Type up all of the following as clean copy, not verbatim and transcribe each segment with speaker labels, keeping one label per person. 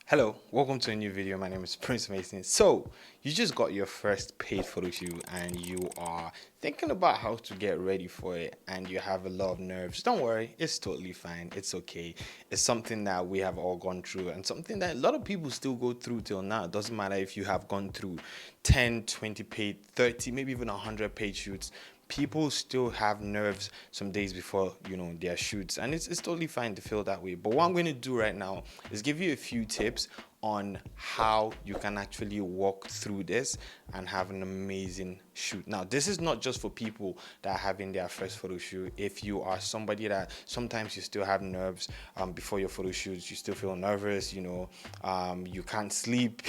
Speaker 1: Hello, welcome to a new video. My name is Prince Meyson. So, you just got your first paid photo shoot and you are thinking about how to get ready for it and you have a lot of nerves. Don't worry, it's totally fine. It's okay. It's something that we have all gone through and something that a lot of people still go through till now. It doesn't matter if you have gone through 10, 20 paid, 30, maybe even 100 paid shoots. People still have nerves some days before their shoots, and it's totally fine to feel that way. But what I'm going to do right now is give you a few tips on how you can actually walk through this and have an amazing shoot. Now, this is not just for people that are having their first photo shoot. If you are somebody that sometimes you still have nerves before your photo shoots, you still feel nervous, you can't sleep,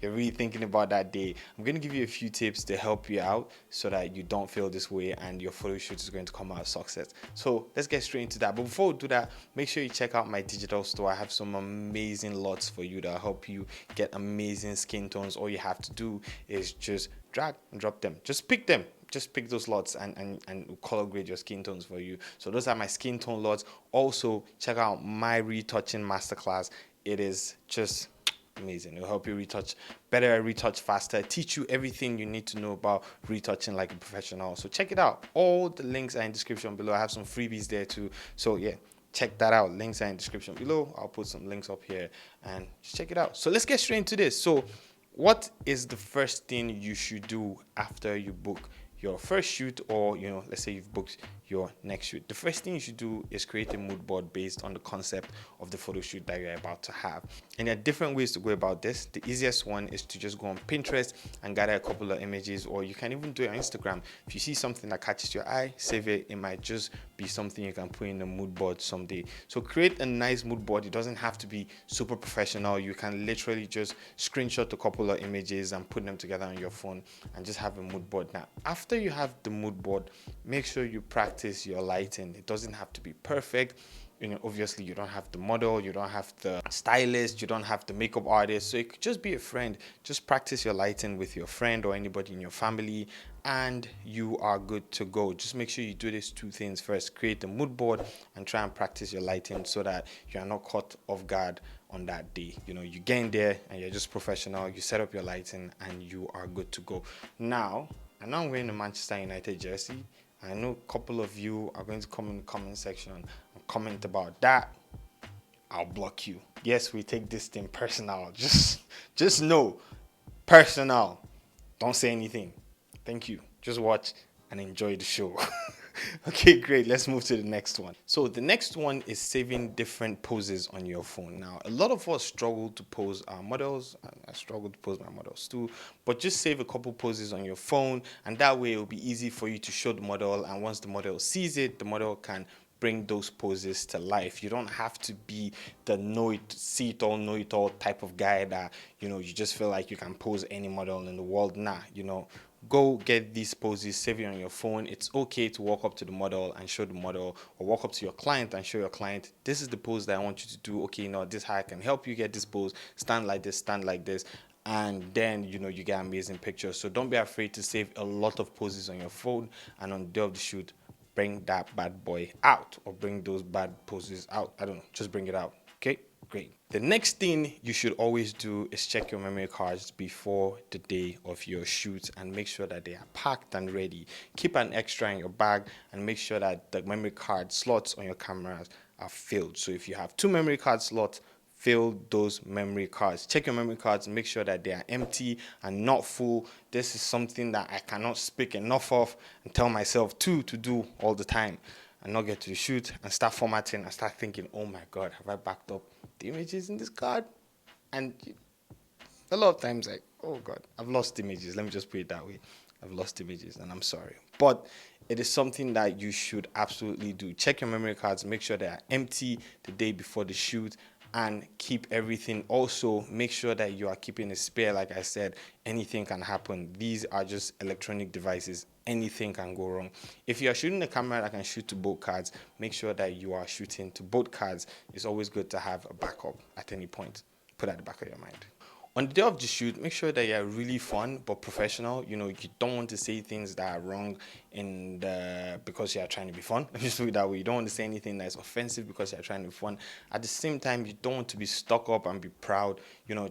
Speaker 1: you're really thinking about that day, I'm going to give you a few tips to help you out so that you don't feel this way and your photo shoot is going to come out a success. So let's get straight into that. But before we do that, make sure you check out my digital store. I have some amazing lots for you that help you get amazing skin tones. All you have to do is just drag and drop them. Just pick them. Just pick those lots and color grade your skin tones for you. So those are my skin tone lots. Also, check out my retouching masterclass. It is just amazing. It'll help you retouch better, retouch faster, teach you everything you need to know about retouching like a professional. So check it out. All the links are in the description below. I have some freebies there too. So yeah, check that out. Links are in the description below. I'll put some links up here and just check it out. So let's get straight into this. So what is the first thing you should do after you book your first shoot, or let's say you've booked your next shoot? The first thing you should do is create a mood board based on the concept of the photo shoot that you're about to have. And there are different ways to go about this. The easiest one is to just go on Pinterest and gather a couple of images, or you can even do it on Instagram. If you see something that catches your eye, save it. It might just be something you can put in a mood board someday. So create a nice mood board. It doesn't have to be super professional. You can literally just screenshot a couple of images and put them together on your phone and just have a mood board. Now, after you have the mood board, make sure you practice your lighting. It doesn't have to be perfect. Obviously you don't have the model, you don't have the stylist, you don't have the makeup artist, so it could just be a friend. Just practice your lighting with your friend or anybody in your family and you are good to go. Just make sure you do these two things first: create a mood board and try and practice your lighting so that you are not caught off guard on that day. You get in there and you're just professional, you set up your lighting and you are good to go. Now, I know I'm wearing a Manchester United jersey. I know a couple of you are going to come in the comment section and comment about that. I'll block you. Yes, we take this thing personal. Just know, personal. Don't say anything. Thank you. Just watch and enjoy the show. Okay, great. Let's move to the next one. So the next one is saving different poses on your phone. Now, a lot of us struggle to pose our models. I struggle to pose my models too. But just save a couple poses on your phone, and that way it'll be easy for you to show the model. And once the model sees it, the model can bring those poses to life. You don't have to be the know it all type of guy that you just feel like you can pose any model in the world. Nah, go get these poses, save it on your phone. It's okay to walk up to the model and show the model, or walk up to your client and show your client, this is the pose that I want you to do. Okay, this is how I can help you get this pose. Stand like this, and then you get amazing pictures. So don't be afraid to save a lot of poses on your phone, and on the day of the shoot, bring that bad boy out, or bring those bad poses out. I don't know, just bring it out. Okay, great. The next thing you should always do is check your memory cards before the day of your shoot and make sure that they are packed and ready. Keep an extra in your bag and make sure that the memory card slots on your cameras are filled. So if you have 2 memory card slots, fill those memory cards. Check your memory cards and make sure that they are empty and not full. This is something that I cannot speak enough of and tell myself to do all the time, and not get to the shoot and start formatting and start thinking, oh my God, have I backed up the images in this card? And a lot of times, like, oh God, I've lost images. Let me just put it that way. I've lost images and I'm sorry. But it is something that you should absolutely do. Check your memory cards, make sure they are empty the day before the shoot, and keep everything. Also, make sure that you are keeping a spare. Like I said, anything can happen. These are just electronic devices. Anything can go wrong. If you are shooting a camera that can shoot to both cards, make sure that you are shooting to both cards. It's always good to have a backup at any point. Put at the back of your mind. On the day of the shoot, make sure that you're really fun but professional. You don't want to say things that are wrong because you're trying to be fun. Just put it that way. You don't want to say anything that's offensive because you're trying to be fun. At the same time, you don't want to be stuck up and be proud.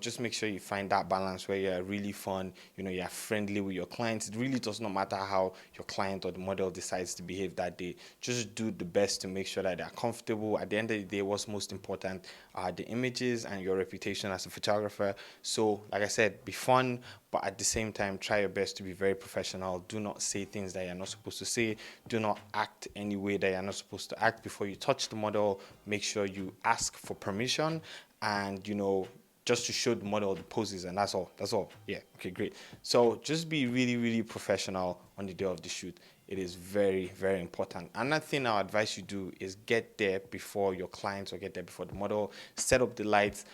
Speaker 1: Just make sure you find that balance where you're really fun. You're friendly with your clients. It really does not matter how your client or the model decides to behave that day. Just do the best to make sure that they're comfortable. At the end of the day, what's most important are the images and your reputation as a photographer. So, like I said, be fun, but at the same time, try your best to be very professional. Do not say things that you're not supposed to say. Do not act any way that you're not supposed to act before you touch the model. Make sure you ask for permission and, just to show the model the poses, and that's all. Yeah, okay, great. So just be really, really professional on the day of the shoot. It is very, very important. Another thing I advise you do is get there before your clients or get there before the model. Set up the lights,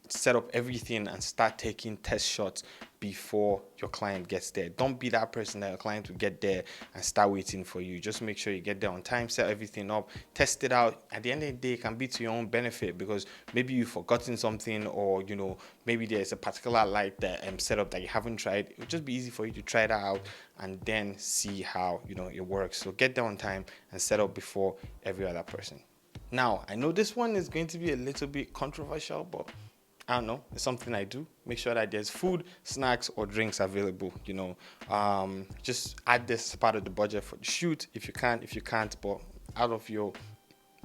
Speaker 1: set up everything, and start taking test shots before your client gets there. Don't be that person that your client will get there and start waiting for you. Just make sure you get there on time, set everything up, test it out. At the end of the day, it can be to your own benefit because maybe you've forgotten something, or maybe there's a particular light that set up that you haven't tried. It would just be easy for you to try that out and then see how it works. So get there on time and set up before every other person. Now, I know this one is going to be a little bit controversial, but I don't know, it's something I do. Make sure that there's food, snacks, or drinks available. Just add this part of the budget for the shoot if you can. If you can't, but out of your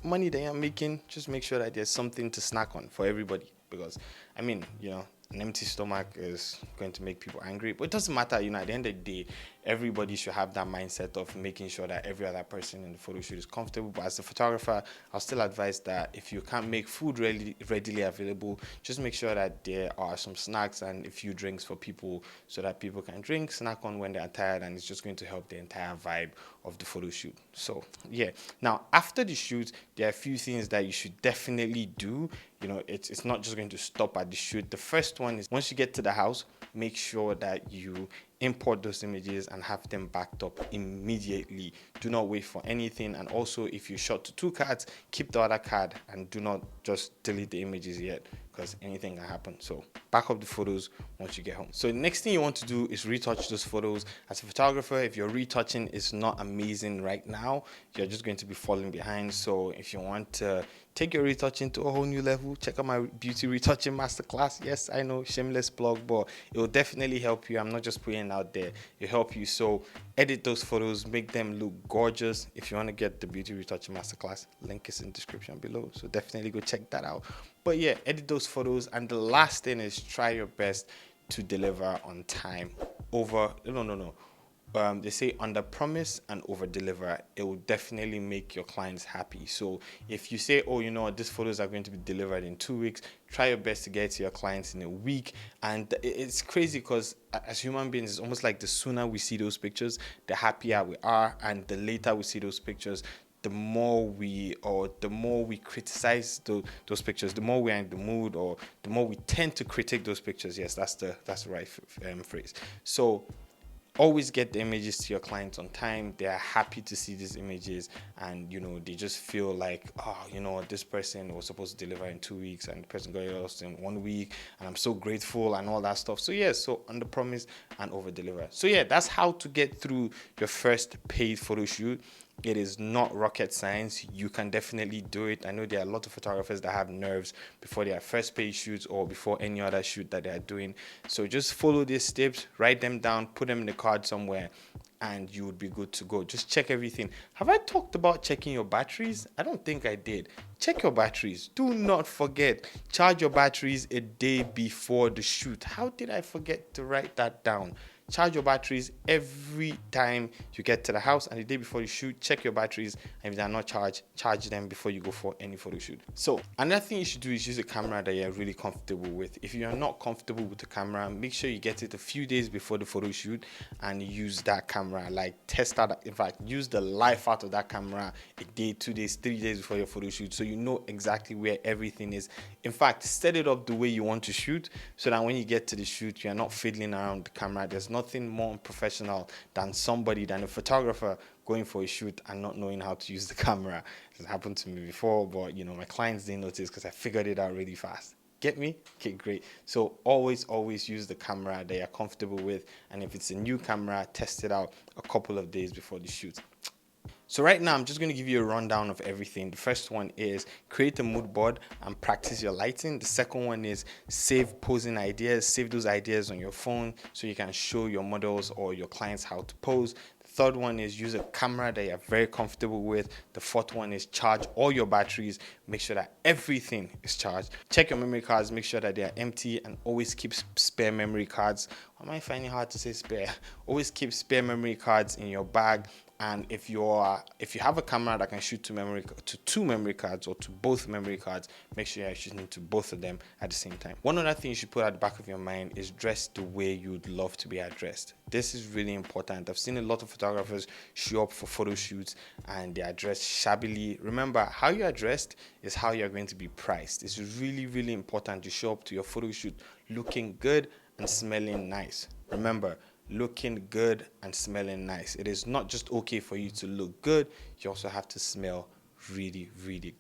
Speaker 1: money that you're making, just make sure that there's something to snack on for everybody. Because an empty stomach is going to make people angry, but it doesn't matter. At the end of the day, everybody should have that mindset of making sure that every other person in the photo shoot is comfortable. But as a photographer, I'll still advise that if you can't make food readily available, just make sure that there are some snacks and a few drinks for people so that people can drink, snack on when they're tired, and it's just going to help the entire vibe of the photo shoot. So yeah. Now, after the shoot, there are a few things that you should definitely do. It's not just going to stop at the shoot. The first one is, once you get to the house, make sure that you import those images and have them backed up immediately. Do not wait for anything. And also, if you shot to 2 cards, keep the other card and do not just delete the images yet, because anything can happen. So back up the photos once you get home. So the next thing you want to do is retouch those photos. As a photographer, if your retouching is not amazing right now, you're just going to be falling behind. So if you want to take your retouching to a whole new level, check out my beauty retouching masterclass. Yes, I know, shameless plug, but it will definitely help you. I'm not just putting it out there. It'll help you. So edit those photos, make them look gorgeous. If you want to get the beauty retouching masterclass, link is in the description below. So definitely go check that out. But yeah, edit those photos. And the last thing is, try your best to deliver on time. They say under promise and over deliver. It will definitely make your clients happy. So if you say, these photos are going to be delivered in 2 weeks, try your best to get to your clients in a week. And it's crazy because as human beings, it's almost like the sooner we see those pictures, the happier we are. And the later we see those pictures, the more we criticize those pictures, the more we're in the mood, or the more we tend to critique those pictures. Yes, that's the right phrase. So always get the images to your clients on time. They are happy to see these images, and they just feel like, this person was supposed to deliver in 2 weeks and the person got lost in 1 week, and I'm so grateful and all that stuff. So yeah, so under promise and over deliver. So yeah, that's how to get through your first paid photo shoot. It is not rocket science. You can definitely do it. I know there are a lot of photographers that have nerves before their first paid shoots or before any other shoot that they are doing. So just follow these steps, write them down, put them in the card somewhere, and you would be good to go. Just check everything. Have I talked about checking your batteries? I don't think I did. Check your batteries. Do not forget. Charge your batteries a day before the shoot. How did I forget to write that down? Charge your batteries every time you get to the house, and the day before you shoot, check your batteries, and if they're not charged, charge them before you go for any photo shoot. So another thing you should do is use a camera that you're really comfortable with. If you're not comfortable with the camera, make sure you get it a few days before the photo shoot and use that camera. Like, test out, in fact, use the life out of that camera a day, 2 days, 3 days before your photo shoot, so you know exactly where everything is. In fact, set it up the way you want to shoot, so that when you get to the shoot, you're not fiddling around the camera. There's nothing more unprofessional than a photographer going for a shoot and not knowing how to use the camera. It's happened to me before, but my clients didn't notice because I figured it out really fast. Get me? Okay, great. So always use the camera that you're comfortable with, and if it's a new camera, test it out a couple of days before the shoot. So right now, I'm just going to give you a rundown of everything. The first one is create a mood board and practice your lighting. The second one is save posing ideas. Save those ideas on your phone so you can show your models or your clients how to pose. The third one is use a camera that you're very comfortable with. The fourth one is charge all your batteries. Make sure that everything is charged. Check your memory cards. Make sure that they are empty, and always keep spare memory cards. Why am I finding it hard to say spare? Always keep spare memory cards in your bag. And if you have a camera that can shoot to two memory cards or to both memory cards, make sure you're shooting to both of them at the same time. One other thing you should put at the back of your mind is dress the way you'd love to be addressed. This is really important. I've seen a lot of photographers show up for photo shoots and they are dressed shabbily. Remember, how you are dressed is how you're going to be priced. It's really important to show up to your photo shoot looking good and smelling nice. Remember, looking good and smelling nice. It is not just okay for you to look good, you also have to smell really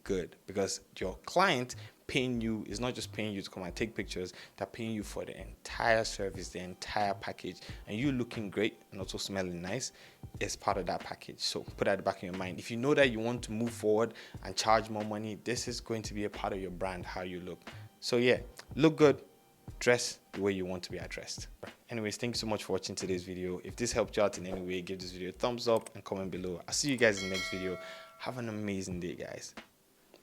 Speaker 1: good, because your client paying you is not just paying you to come and take pictures, they're paying you for the entire service, the entire package, and you looking great and also smelling nice is part of that package. So put that at the back of your mind. If you know that you want to move forward and charge more money, this is going to be a part of your brand, how you look. So yeah, look good, dress the way you want to be addressed. Anyways, thank you so much for watching today's video. If this helped you out in any way, give this video a thumbs up and comment below. I'll see you guys in the next video. Have an amazing day, guys.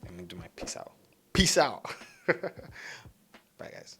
Speaker 1: Let me do my peace out. Peace out. Bye, guys.